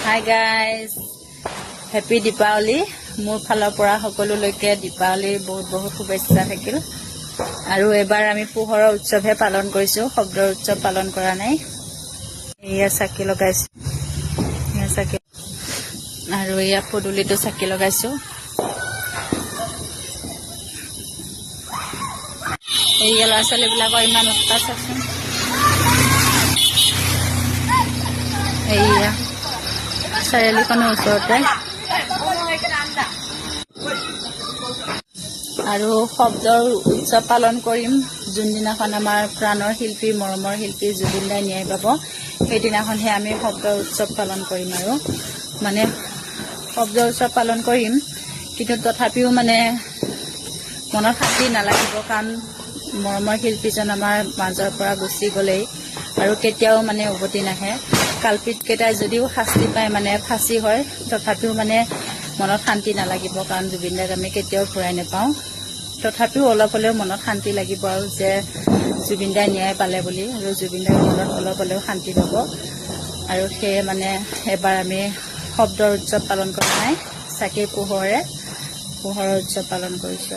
Hi guys, happy Deepavali. মোৰ ফালৰ পৰা সকলোলৈকে দীপাৱলীৰ বহুত শুভেচ্ছা থাকিল আৰু এবাৰ আমি পোহৰৰ উৎসৱহে পালন কৰিছো শব্দৰ উৎসৱ পালন কৰা নাই এয়া চাকি লগাইছো এয়া চাকি আৰু এয়া পদুলিটো চাকি লগাইছো এয়া ল'ৰা-ছোৱালী বিলাকৰ ইমান উৎপাত আছে এয়া চাৰিআলিখনৰ ওচৰতে আৰু শব্দৰ উৎসৱ পালন কৰিম যোনদিনাখন আমাৰ প্ৰাণৰ শিল্পী মৰমৰ শিল্পী জুবিন দাই ন্যায় পাব সেইদিনাখনহে আমি শব্দৰ উৎসৱ পালন কৰিম আৰু মানে শব্দৰ উৎসৱ পালন কৰিম কিন্তু তথাপিও মানে মনত শান্তি নালাগিব কাৰণ মৰমৰ শিল্পীজন আমাৰ মাজৰ পৰা গুচি গলেই আৰু কেতিয়াও মানে উভতি নাহে কালপিত কেইটাই যদিও শাস্তি পায় মানে ফাঁসি হয় তথাপিও মানে মনত শান্তি নালাগিব কাৰণ জুবিন দাক আমি কেতিয়াও ঘূৰাই নাপাওঁ তথাপিও অলপ হলেও মনত শান্তি লাগিব আৰু যে জুবিন দাই ন্যায় পালে বুলি আৰু জুবিন দাৰ মনত অলপ হলেও শান্তি পাব আৰু সেই মানে এবাৰ আমি শব্দৰ উৎসৱ পালন কৰা নাই চাকিৰ পোহৰৰ উৎসৱ পালন কৰিছো